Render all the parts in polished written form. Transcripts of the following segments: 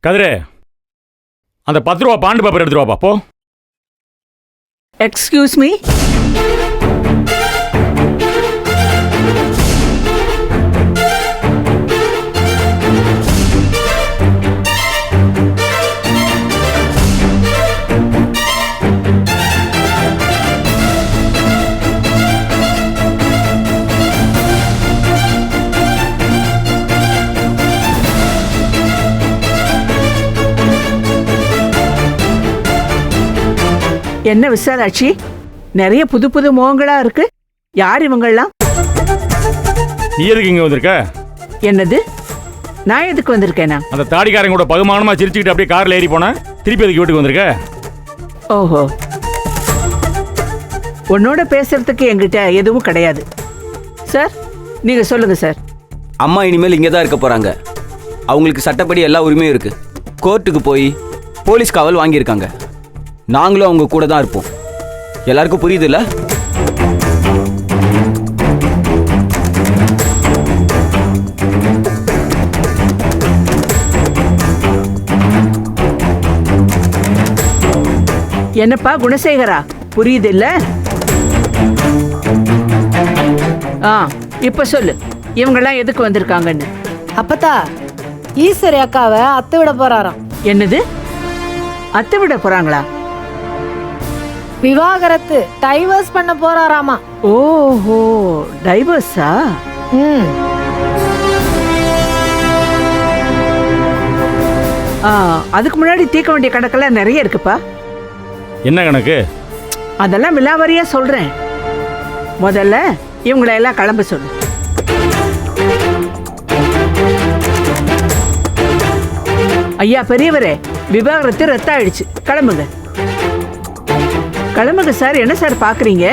கதிரே, அந்த 10 ரூபா bond paper எடுத்துட்டு வாப்பா போ. Excuse me. என்ன விசாலாட்சி, நிறைய புது புது முகங்களா இருக்கு. யார் இவங்கெல்லாம்? நீ எதுக்கு இங்க வந்திருக்க? என்னது, நான் எதுக்கு வந்திருக்கேனா? அந்த தாடிக்காரங்க கூட பகுமானமா சிரிச்சுக்கிட்டு அப்படியே கார்ல ஏறி போன, திருப்பி அதுக்கு வீட்டுக்கு வந்திருக்க? ஓஹோ, உன்னோட பேசுறதுக்கு என்கிட்ட எதுவும் கிடையாது. சார், நீங்க சொல்லுங்க சார். அம்மா இனிமேல் இங்கே தான் இருக்க போறாங்க. அவங்களுக்கு சட்டப்படி எல்லா உரிமையும் இருக்கு. கோர்ட்டுக்கு போய் போலீஸ் காவல் வாங்கியிருக்காங்க. நாங்களும் அவங்க கூட தான் இருப்போம். எல்லாருக்கும் புரியுதுல்ல? என்னப்பா குணசேகரா, புரியுது இல்ல? இப்ப சொல்லு, இவங்கெல்லாம் எதுக்கு வந்திருக்காங்கன்னு. அப்பத்தா, ஈஸ்வரி அக்காவை அத்தை விட போறாராம். என்னது, அத்தை விட போறாங்களா? விவாகரத்து, டைவர்ஸ் பண்ண போறாராமா. ஓஹோ, டைவர்ஸா? அதுக்கு முன்னாடி தீர்க்க வேண்டிய கணக்கெல்லாம் நிறைய இருக்குப்பா. என்ன கணக்கு? அதெல்லாம் விலாவரியா சொல்றேன். முதல்ல இவங்களை எல்லாம் கிளம்ப சொல்லு. ஐயா பெரியவரே, விவாகரத்து ரத்து ஆயிடுச்சு, கிளம்புங்க. கிளம்புங்க சார். என்ன சார் பாக்குறீங்க?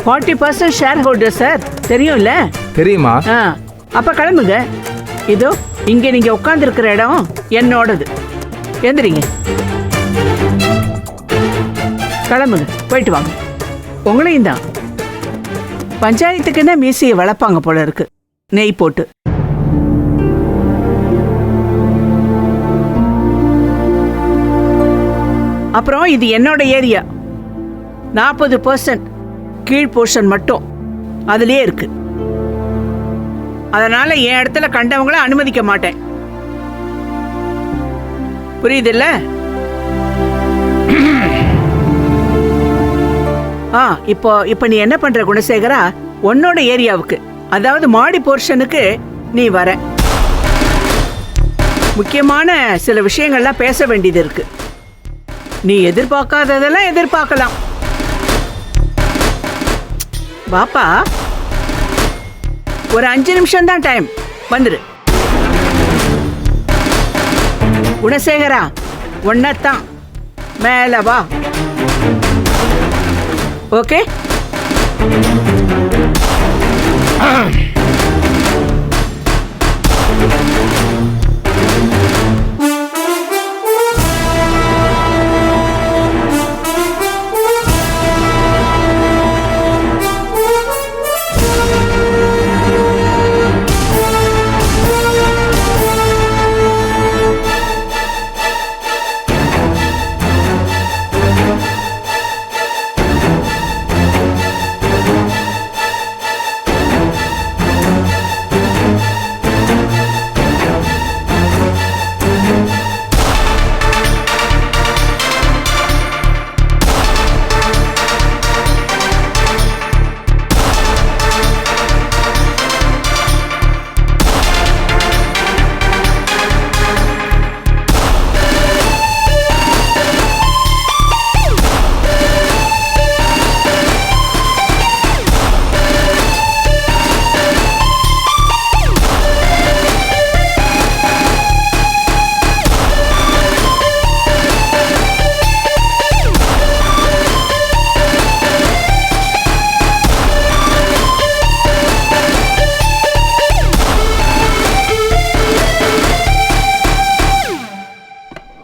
40% ஷேர் ஹோல்டர் சார், தெரியும்ல? தெரியுமா? அப்ப கிளம்புங்க. இதோ இங்க நீங்க உட்கார்ந்து இருக்கிற இடம் என்னோடது. எந்திரிங்க, கிளம்புங்க, போயிட்டு வாங்க. உங்களையும் தான். பஞ்சாயத்துக்குன்னா மீசையை வளர்ப்பாங்க போல இருக்கு, நெய் போட்டு. அப்புறம் இது என்னோட ஏரியா. 40% கீழ் போர்ஷன் மட்டும் அதுலயே இருக்கு. அதனால என் இடத்துல கண்டவங்கள அனுமதிக்க மாட்டேன். புரியுதுல்ல? இப்போ நீ என்ன பண்ற குணசேகரா, உன்னோட ஏரியாவுக்கு, அதாவது மாடி போர்ஷனுக்கு நீ வர. முக்கியமான சில விஷயங்கள்லாம் பேச வேண்டியது இருக்கு. நீ எதிர்பார்க்காததெல்லாம் எதிர்பார்க்கலாம். பாப்பா, ஒரு 5 நிமிஷம் தான் டைம், வந்துரு. குணசேகரா, ஒன்னத்தான், மேல வா. ஓகே?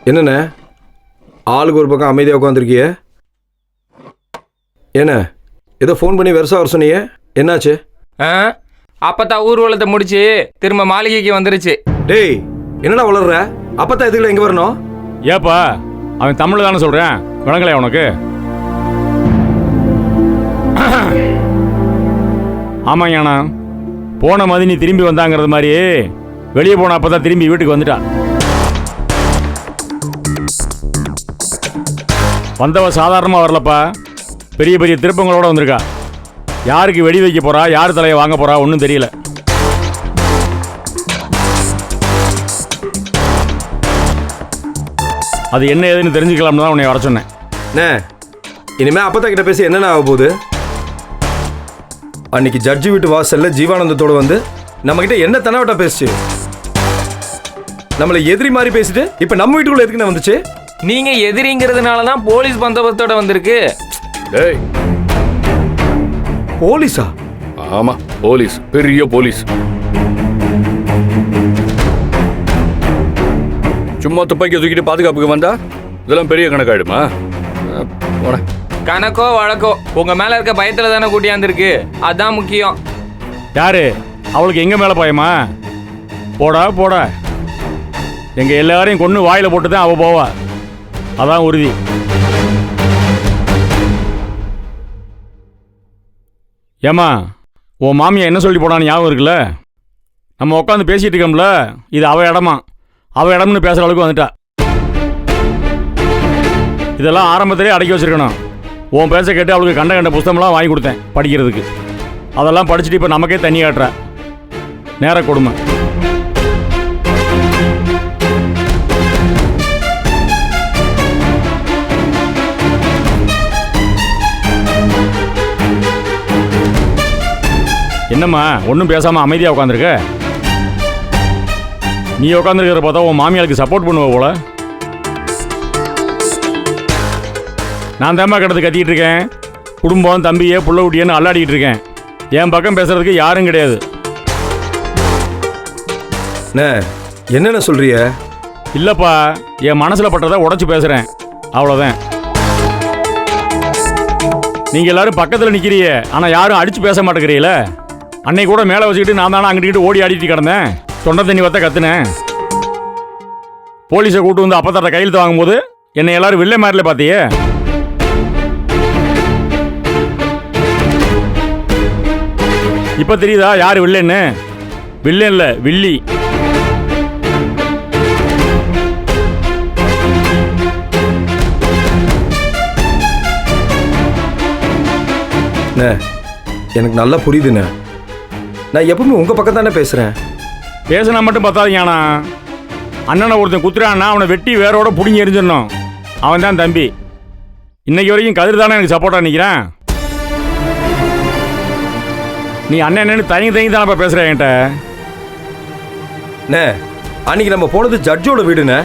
என்னண்ணே, ஆளுக்கு ஒரு பக்கம் அமைதியாக உட்காந்துருக்கிய? என்ன ஏதோ ஃபோன் பண்ணி வெரசா வர சொன்னீங்க, என்னாச்சு? அப்பதான் ஊர்வலத்தை முடிச்சு திரும்ப மாளிகைக்கு வந்துருச்சு. டேய், என்னடா வளர்ற? அப்பத்தான் எதுக்குல எங்க வரணும்? ஏப்பா அவன் தமிழ் தானே சொல்றேன், விளங்கலையா உனக்கு? ஆமாங்கண்ணா, போன மாதிரி நீ திரும்பி வந்தாங்கிறது மாதிரி வெளியே போன அப்பதான் திரும்பி வீட்டுக்கு வந்துட்டா. வந்தவ சாதாரணமா வரலப்பா, பெரிய பெரிய திருப்பங்களோட வந்திருக்கா. யாருக்கு வெடி வைக்க போறா, யார் தலையை வாங்க போறா ஒன்றும் தெரியல. அது என்ன ஏதுன்னு தெரிஞ்சுக்கலாம்னு தான் உன்னை வர சொன்னேன். அண்ணே, இனிமே அப்பத்தா கிட்ட பேசி என்னென்ன ஆக போகுது? அன்னைக்கு ஜட்ஜி வீட்டு வாசல்ல ஜீவானந்தத்தோட வந்து நம்ம கிட்ட என்ன தனவட்டா பேசுச்சு? நம்மளை எதிரி மாதிரி பேசிட்டு இப்ப நம்ம வீட்டுக்குள்ள எதுக்குன்னு வந்துச்சு? நீங்க எதிரிங்கிறதுனால தான் போலீஸ் பந்தோபஸ்தோட வந்திருக்கு. டேய், போலீஸா? ஆமா போலீஸ், பெரிய போலீஸ். சும்மா துப்பாக்கி தூக்கிட்டு பாதுகாப்புக்கு வந்தா இதெல்லாம் பெரிய கணக்காயிடுமா? போட. கணக்கோ வழக்கோ உங்க மேல இருக்க பயத்துல தானே கூட்டியாந்துருக்கு, அதான் முக்கியம். யாரு? அவளுக்கு எங்க மேல பயமா? போடா போடா, எங்க எல்லாரையும் கொண்டு வாயில போட்டு தான் அவ போவா, அதான் உறுதி. ஏமா, உன் மாமியா என்ன சொல்லி போனான்னு ஞாபகம் இருக்குல்ல? நம்ம உட்காந்து பேசிட்டு இருக்கோம்ல, இது அவ இடமா, அவ இடம்னு பேசுற அளவுக்கு வந்துட்டா. இதெல்லாம் ஆரம்பத்திலே அடக்கி வச்சிருக்கணும். உன் பேச கேட்டு அவளுக்கு கண்ட கண்ட புத்தகம்லாம் வாங்கி கொடுத்தேன் படிக்கிறதுக்கு. அதெல்லாம் படிச்சுட்டு இப்போ நமக்கே தண்ணி காட்டுற நேர கொடுமை. என்னம்மா ஒன்றும் பேசாமல் அமைதியாக உட்காந்துருக்க? நீ உட்காந்துருக்கிற பார்த்தா உன் மாமியாளுக்கு சப்போர்ட் பண்ணுவ போல. நான் தாம்மா கிடந்து கத்திக்கிட்டு இருக்கேன். குடும்பம், தம்பியே, புள்ள குட்டியன்னு அல்லாடிக்கிட்டு இருக்கேன். என் பக்கம் பேசுறதுக்கு யாரும் கிடையாது. என்னென்ன சொல்றிய? இல்லைப்பா, என் மனசில் பட்டதை உடச்சி பேசுகிறேன், அவ்வளோதான். நீங்கள் எல்லாரும் பக்கத்தில் நிற்கிறீங்க, ஆனால் யாரும் அடித்து பேச மாட்டேங்கிறீங்கள. அன்னை கூட மேலே வச்சுக்கிட்டு நான் தானே அங்கிட்டு ஓடி ஆடிட்டு கிடந்தேன், தொண்டை தண்ணி வத்த கத்துனேன். போலீஸை கூட்டு வந்து அப்பத்தட்ட கையெழுத்து வாங்கும்போது என்னை எல்லாரும் வில்லை மாதிரில பார்த்தியே. இப்போ தெரியுதா யார் வில்லைன்னு? வில்லை இல்லை, வில்லி. எனக்கு நல்லா புரியுதுண்ணே. நான் எப்பவுமே உங்க பக்கம் தானே பேசுறேன். பேசினா மட்டும் பத்தாதீங்கண்ணா. அண்ணனை ஒருத்தன் குத்துறான்னா அவனை வெட்டி வேரோட பிடிங்கி எரிஞ்சிடணும். அவன் தான் தம்பி. இன்னைக்கு வரைக்கும் கதிர் தானே எனக்கு சப்போர்ட்டாக நிற்கிறான். நீ அண்ணன் தயங்கி தானப்பா பேசுற என்கிட்ட. அன்னைக்கு நம்ம போனது ஜட்ஜோட வீடுண்ணே.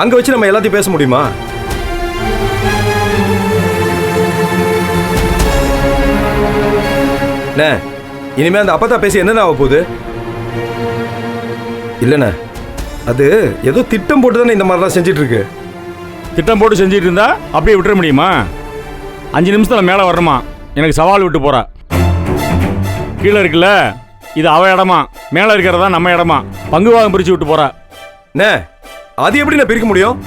அங்க வச்சு நம்ம எல்லாத்தையும் பேச முடியுமா? இனிமே அந்த அப்பத்தா பேசி என்னென்ன ஆக போகுது? இல்லண்ணே, அது ஏதோ திட்டம் போட்டு தானே இந்த மாதிரிலாம் செஞ்சிட்டு இருக்கு. திட்டம் போட்டு செஞ்சிட்டு இருந்தா அப்படியே விட்டுற முடியுமா? 5 நிமிஷத்துல மேலே வரணுமா? எனக்கு சவால் விட்டு போறா. கீழே இருக்குல்ல, இது அவ இடமா, மேலே இருக்கிறதா நம்ம இடமா, பங்குவாகம் பிரிச்சு விட்டு போறா. அது எப்படி நான் பிரிக்க முடியும்?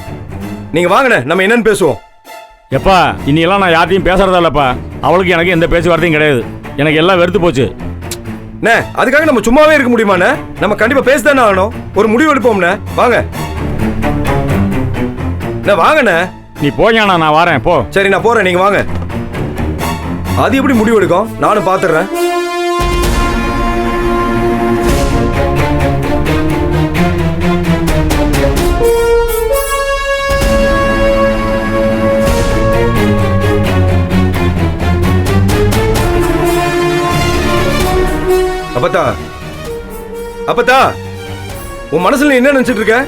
நீங்க வாங்கண்ணே, நம்ம என்னன்னு பேசுவோம். எப்பா, இன்னையெல்லாம் நான் யார்த்தையும் பேசுறதா இல்லப்பா. அவளுக்கு எனக்கு எந்த பேச்சுவார்த்தையும் கிடையாது. எனக்கு எல்லாம் வெறுத்து போச்சு. அதுக்காக நம்ம சும்மாவே இருக்க முடியுமாண்ணே? நம்ம கண்டிப்பா பேசதானே ஆகணும். ஒரு முடிவு எடுப்போம்ண்ணே. வாங்க வாங்கண்ணே. நீ போயாண்ணா, நான் வரேன். போ. சரி, நான் போறேன், நீங்க வாங்க. அது எப்படி முடிவு எடுக்கும்? நானும் பாத்துறேன். அப்பத்தா, அப்பத்தா, உன் மனசுல என்ன நினைச்சிட்டு இருக்க?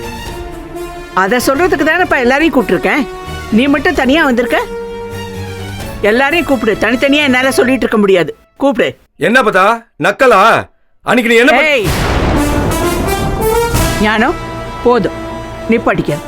அத சொல்றதுக்கு தானேப்பா எல்லாரையும் கூப்பிட்டுருக்கேன். நீ மட்டும் தனியா வந்திருக்க. எல்லாரையும் கூப்பிடு. தனித்தனியா என்னால சொல்லிட்டு இருக்க முடியாது. கூப்பிடு. என்ன பத்தா நக்கலா? அன்னைக்கு நீ என்ன ஞானம் போதும், நீ படிக்க.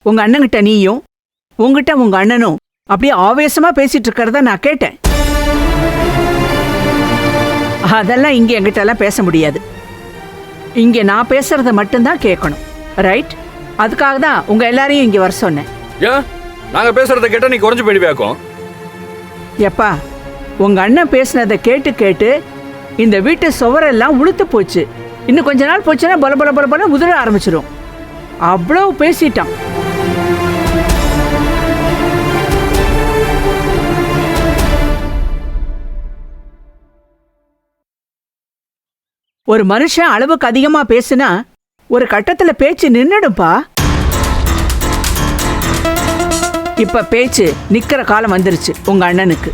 உங்க அண்ணங்கிட்ட நீயும் உங்ககிட்ட உங்க அண்ணனும் அப்படியே ஆவேசமா பேசிட்டு இருக்கிறத நான் கேட்டேன். அதெல்லாம் இங்க என்கிட்ட எல்லாம் பேச முடியாது. இங்க நான் பேசுறத மட்டும்தான் கேட்கணும். ரைட்? அதுக்காக தான் உங்க எல்லாரையும் இங்க வர சொன்னேன். ஏன் நாங்க பேசுறத கேட்டா நீ குறைஞ்சு போயிடுவியாக்கும்? எப்பா, உங்க அண்ணன் பேசுனதை கேட்டு கேட்டு இந்த வீட்டு சுவரெல்லாம் உளுத்து போச்சு. இன்னும் கொஞ்ச நாள் போச்சுன்னா பல பல பல பல உதிர ஆரம்பிச்சிடும். அவ்வளவு பேசிட்டான். ஒரு மனுஷன் அளவுக்கு அதிகமா பேசுனா ஒரு கட்டத்துல பேச்சு நின்னுடும்பா. இப்ப பேச்சு நிக்கிற காலம் வந்துருச்சு உங்க அண்ணனுக்கு.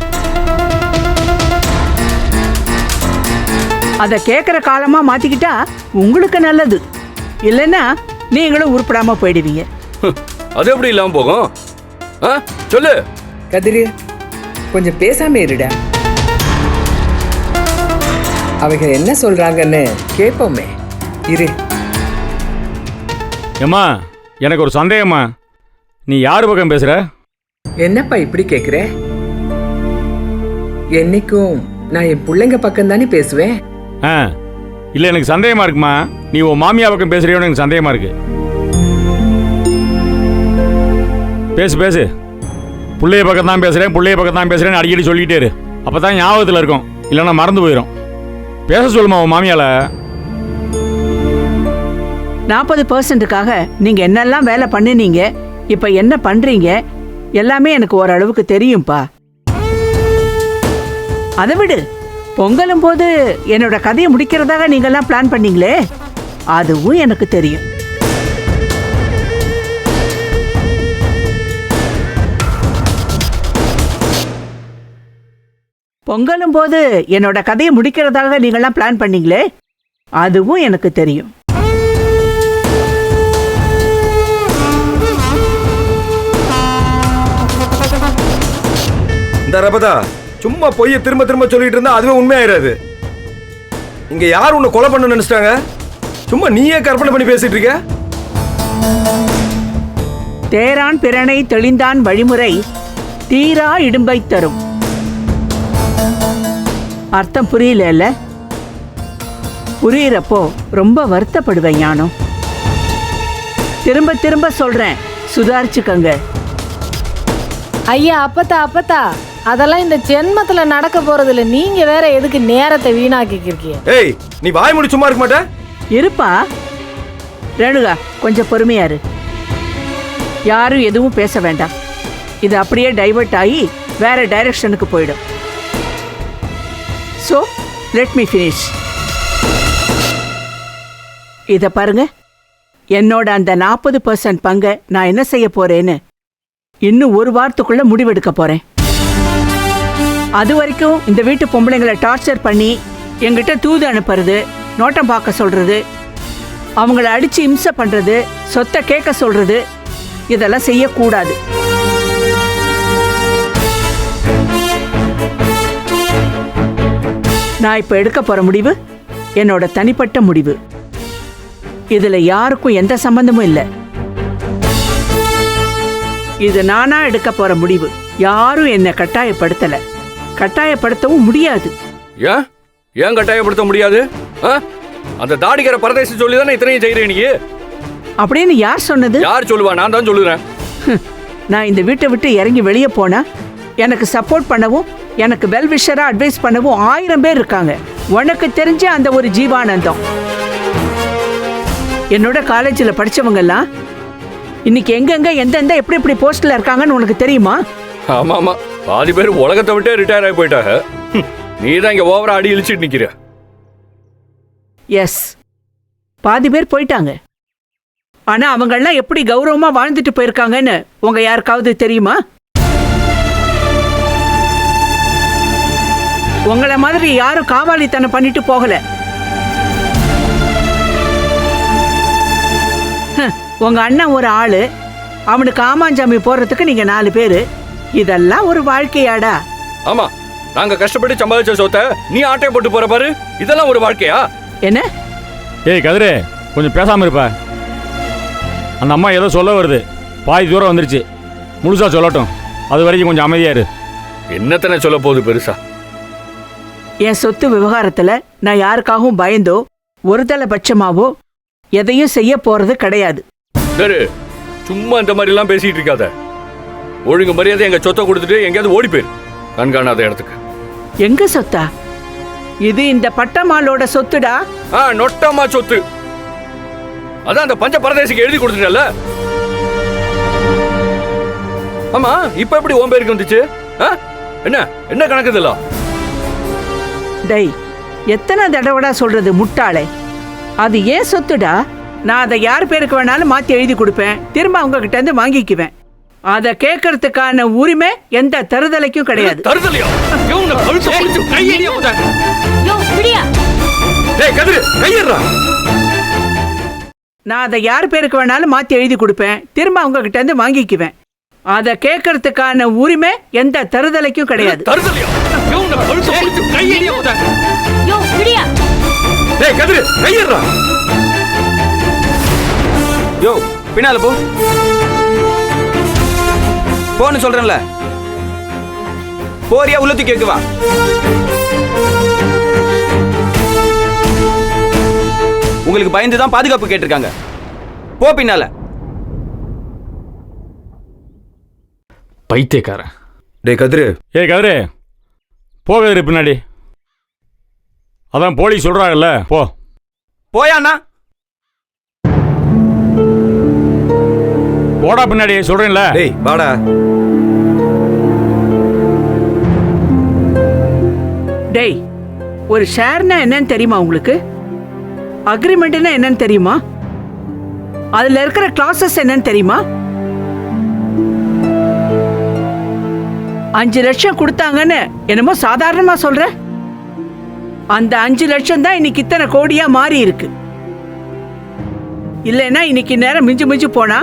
அத கேக்குற காலமா மாத்திக்கிட்டா உங்களுக்கு நல்லது. இல்லைன்னா நீங்களும் உருப்படாம போயிடுவீங்க. அது எப்படி இல்லாம போகும்? சொல்லு கதிரு, கொஞ்சம் பேசாம இருடா. அவங்க என்ன சொல்றாங்கன்னு கேட்போமே. இரு. ஏம்மா, எனக்கு ஒரு சந்தேகம்மா. நீ யார் பக்கம் பேசுற? என்னப்பா இப்படி கேக்குற? என்னைக்கும் நான் என் பிள்ளைங்க பக்கம் தானே பேசுவேன். இல்லை, எனக்கு சந்தேகமா இருக்குமா. நீ உன் மாமியா பக்கம் பேசுறியோன்னு எனக்கு சந்தேகமா இருக்கு. பேசு பேசு. பிள்ளைய பக்கம் தான் பேசுறேன், பிள்ளைய பக்கம் தான் பேசுறேன்னு அடிக்கடி சொல்லிட்டே இரு. அப்பதான் ஞாபகத்தில் இருக்கும், இல்லைன்னா மறந்து போயிடும். பேச சொல்லுமா உன் மாமியால. 40%க்காக நீங்க என்னெல்லாம் வேலை பண்ணினீங்க, இப்ப என்ன பண்றீங்க, எல்லாமே எனக்கு ஓரளவுக்கு தெரியும்பா. அதை விடு, பொங்கலும் போது என்னோட கதையை முடிக்கிறதாக நீங்கெல்லாம் பிளான் பண்ணீங்களே, அதுவும் எனக்கு தெரியும். பொங்கலும் போது என்னோட கதையை முடிக்கிறதாக நீங்கெல்லாம் பிளான் பண்ணீங்களே, அதுவும் எனக்கு தெரியும். இந்த ரபதா சும்மா பொய்ய திரும்ப திரும்ப சொல்லிட்டு இருந்தா அதுவே உண்மையாயிராது. இங்க யார் உன்னை கொலை பண்ண நினைச்சிட்டாங்க? சும்மா நீயே கற்பனை பண்ணி பேசிட்டு இருக்க. தேரான் பிறனை தெளிந்தான் வழிமுறை தீரா இடும்பை தரும். அர்த்தம் புரியல? புரியறப்போ ரொம்ப வருத்தப்படுவேன் ஞானம். திரும்ப திரும்ப சொல்றேன், சுதாரிச்சுக்கங்க. ஐயா, அப்பத்தா அதெல்லாம் இந்த ஜென்மத்துல நடக்க போறது இல்ல. நீங்க வேற எதுக்கு நேரத்தை வீணாக்கிக்கிறீங்க? ஏய், நீ வாய் மூடி சும்மா இருக்க மாட்ட? இருப்பா ரேணுகா, கொஞ்சம் பொறுமையா இரு. யாரும் எதுவும் பேச வேண்டாம். இது அப்படியே டைவர்ட் ஆகி வேற டைரக்ஷனுக்கு போயிடும். So let me finish. இதை பாருங்க, என்னோட அந்த 40% பங்கை நான் என்ன செய்ய போறேன்னு இன்னும் ஒரு வாரத்துக்குள்ள முடிவெடுக்க போறேன். அது வரைக்கும் இந்த வீட்டு பொம்பளைங்களை டார்ச்சர் பண்ணி என்கிட்ட தூது அனுப்புறது, நோட்டம் பார்க்க சொல்றது, அவங்கள அடிச்சு இம்சை பண்றது, சொத்தை கேட்க சொல்றது, இதெல்லாம் செய்யக்கூடாது. நான் இப்ப எடுக்க போற முடிவு என்னோட தனிப்பட்ட முடிவு. இதுல யாருக்கும் எந்த சம்பந்தமும் இல்லை. இது நானா எடுக்க போற முடிவு. யாரும் என்ன கட்டாயப்படுத்தல, கட்டாயப்படுத்தவும் முடியாது. ஏன் ஏன் கட்டாயப்படுத்த முடியாது? அந்த தாடிக்கிற பரதேசி சொல்லி தானே இத்தனையும் செய்யறேன் நீ. அப்படின்னு யார் சொன்னது? யார் சொல்லுவா? நான் தான் சொல்லுறேன். நான் இந்த வீட்டை விட்டு இறங்கி வெளியே போனா எனக்கு சப்போர்ட் பண்ணவும், எனக்கு வெல்விஷரா அட்வைஸ் பண்ணவும் 1000 பேர் இருக்காங்க. உனக்கு தெரிஞ்ச அந்த ஒரு ஜீவானந்தம். என்னோட காலேஜில் படிச்சவங்கெல்லாம் இன்னைக்கு எங்கெங்க எந்தெந்த எப்படி எப்படி போஸ்ட்ல இருக்காங்கன்னு உனக்கு தெரியுமா? ஆமா ஆமா, பாதி பேர் உலகத்தை விட்டே ரிட்டையர் ஆகி போயிட்டாங்க. நீ தான் இங்க ஓவரா அடி இழிச்சிட்டு நிக்கிற. எஸ், பாதி பேர் போயிட்டாங்க. ஆனா அவங்கெல்லாம் எப்படி கௌரவமா வாழ்ந்துட்டு போயிருக்காங்கன்னு உங்க யாருக்காவது தெரியுமா? உங்களை மாதிரி யாரும் காவாலித்தனம் பண்ணிட்டு போகல. உங்க அண்ணன் ஒரு ஆளு, அவனுக்கு ஆமாஞ்சாமி போடுறதுக்கு நீங்க 4 பேரு. இதெல்லாம் ஒரு வாழ்க்கையாடா? ஆமா, நாங்க கஷ்டப்பட்டு சம்பாதிச்ச சொத்தை நீ ஆட்டை போட்டு போற பாரு, இதெல்லாம் ஒரு வாழ்க்கையா? என்ன? ஏய் கதிரே, கொஞ்சம் பேசாம இருப்பா. அந்த அம்மா ஏதோ சொல்ல வருது, பாதி தூரம் வந்துருச்சு, முழுசா சொல்லட்டும். அது வரைக்கும் கொஞ்சம் அமைதியா இரு. என்னத்தனை சொல்ல போகுது பெருசா? என் சொத்து விவகாரத்துல நான் யாருக்காகவும் பயந்தோ ஒரு பட்சமாவோ எதையும் செய்ய போறது கிடையாது. சரி, சும்மா இந்த மாதிரி எல்லாம் பேசிட்டு இருக்காத. ஒழுங்கு மரியாதை எங்க சொத்தை கொடுத்துட்டு எங்கேயாவது ஓடி போயிரு, கண்காணாத இடத்துக்கு. எங்க சொத்தா? இது இந்த பட்டமாலோட சொத்துடா. நொட்டமா சொத்து. அதான் அந்த பஞ்ச பரதேசிக்கு எழுதி கொடுத்துட்டல. ஆமா, இப்ப எப்படி உன் பேருக்கு வந்துச்சு? என்ன என்ன கணக்கு இதெல்லாம்? டேய், எத்தனை தடவைடா சொல்றது முட்டாளே? அது ஏன் சொத்துடா. நான் அதை யார் பேருக்கு வேணாலும் மாத்தி எழுதி கொடுப்பேன், திரும்ப அவங்க கிட்ட இருந்து வாங்கிக்குவேன். அதை கேட்கறதுக்கான உரிமை எந்த தருதலைக்கும் கிடையாது. தருதலையா? நான் அதை யார் பேருக்கு வேணாலும் மாத்தி எழுதி கொடுப்பேன், திரும்ப அவங்க கிட்ட இருந்து வாங்கிக்குவேன். அதை கேட்கறதுக்கான உரிமை எந்த தருதலைக்கும் கிடையாது. யோ, பின்னால போ. போன்னு சொல்றேன்ல. போறியா உள்ள தூக்கி வைக்கவா? உங்களுக்கு பயந்து தான் பாதுகாப்பு கேட்டிருக்காங்க. போ பின்னால. பைத்தியக்காரன். டேய் கதிரு. ஏய் கதிரு, போ கதிரு பின்னாடி. அதான் போலீஸ் சொல்றாங்கல்ல, போ. போயாண்ணா. போடா பின்னாடி சொல்றேன்ல. டேய் வாடா. டேய், ஒரு ஷேர்னா என்னன்னு தெரியுமா உங்களுக்கு? அக்ரிமெண்ட்னா என்னன்னு தெரியுமா? அதுல இருக்கிற கிளாசஸ் என்னன்னு தெரியுமா? 5 லட்சம் கொடுத்தாங்கன்னு என்னமோ சாதாரணமா சொல்ற. அந்த 5 லட்சம் தான் இன்னைக்கு இத்தனை கோடியா மாறி இருக்கு. இல்லைன்னா இன்னைக்கு நேரம் மிஞ்சு மிஞ்சு போனா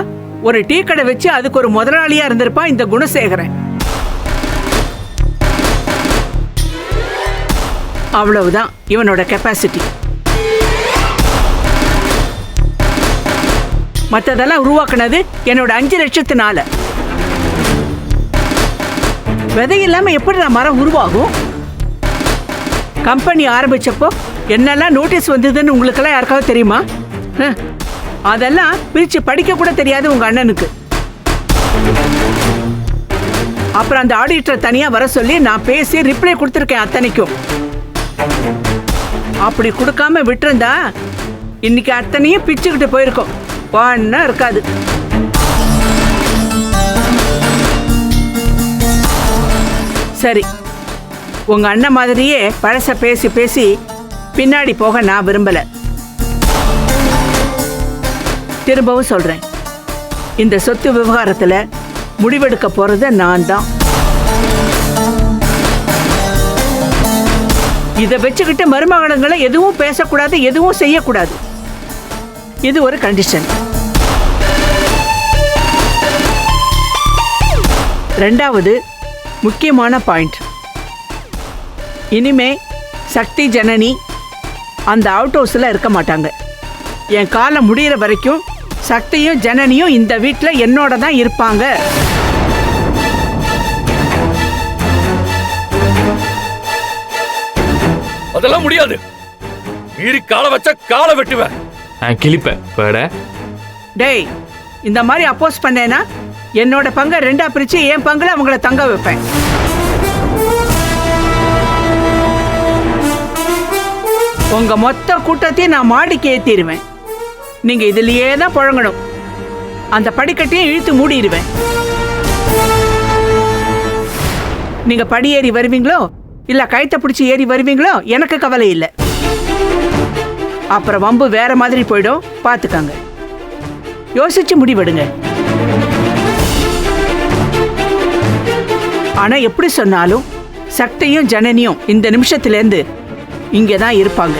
ஒரு டீ கடை வச்சு அதுக்கு ஒரு முதலாளியா இருந்திருப்பான் இந்த குணசேகரன். அவ்வளவுதான் இவனோட கெப்பாசிட்டி. மற்றதெல்லாம் உருவாக்குனது என்னோட 5 லட்சத்தினால. விதை இல்லாம எப்படி நான் மரம் உருவாகும்? கம்பெனி ஆரம்பிச்சப்போ என்னெல்லாம் நோட்டீஸ் வந்ததுன்னு உங்களுக்கெல்லாம் யாருக்காவது தெரியுமா? அதெல்லாம் பிரிச்சு படிக்க கூட தெரியாது உங்க அண்ணனுக்கு. அப்புறம் அந்த ஆடிட்டர் தனியா வர சொல்லி நான் பேசி ரிப்ளை கொடுத்துருக்கேன் அத்தனைக்கும். அப்படி கொடுக்காம விட்டுருந்தா இன்னைக்கு அத்தனையும் பிச்சுக்கிட்டு போயிருக்கோம். ஒன்னா இருக்காது. சரி, உங்க அண்ணன் மாதிரியே பழச பேசி பேசி பின்னாடி போக நான் விரும்பல. திரும்பவும் சொல்றேன், இந்த சொத்து விவகாரத்துல முடிவெடுக்க போறது நான் தான். இதை வச்சுக்கிட்டு மருமகனங்களை எதுவும் பேசக்கூடாது, எதுவும் செய்யக்கூடாது. இது ஒரு கண்டிஷன். ரெண்டாவது முக்கியமான பாயிண்ட், இனிமே சக்தி ஜனனி அந்த அவுட் ஹவுஸில் இருக்க மாட்டாங்க. என் காலம் முடிகிற வரைக்கும் சக்தியும் ஜனனியும் இந்த வீட்டில் என்னோட தான் இருப்பாங்க. அதெல்லாம் முடியாது. மீறி காலை வச்சா காலை வெட்டுவேன். கிளிப்ப. டேய், இந்த மாதிரி அப்போஸ் பண்ணேன்னா என்னோட பங்கை 2ஆ பிரிச்சு என் பங்குல அவங்கள தங்க வைப்பேன். உங்க மொத்த கூட்டத்தையும் நான் மாடிக்கு ஏத்திடுவேன். நீங்க இதுலயே தான் புழங்கணும். அந்த படிக்கட்டையும் இழுத்து மூடிடுவேன். நீங்க படியேறி வருவீங்களோ இல்ல கயத்தை பிடிச்சி ஏறி வருவீங்களோ எனக்கு கவலை இல்லை. அப்புறம் வம்பு வேற மாதிரி போயிடும், பாத்துக்கங்க. யோசிச்சு முடிவெடுங்க. ஆனா எப்படி சொன்னாலும் சக்தியும் ஜனனியும் இந்த நிமிஷத்துல இருந்து இங்கதான் இருப்பாங்க.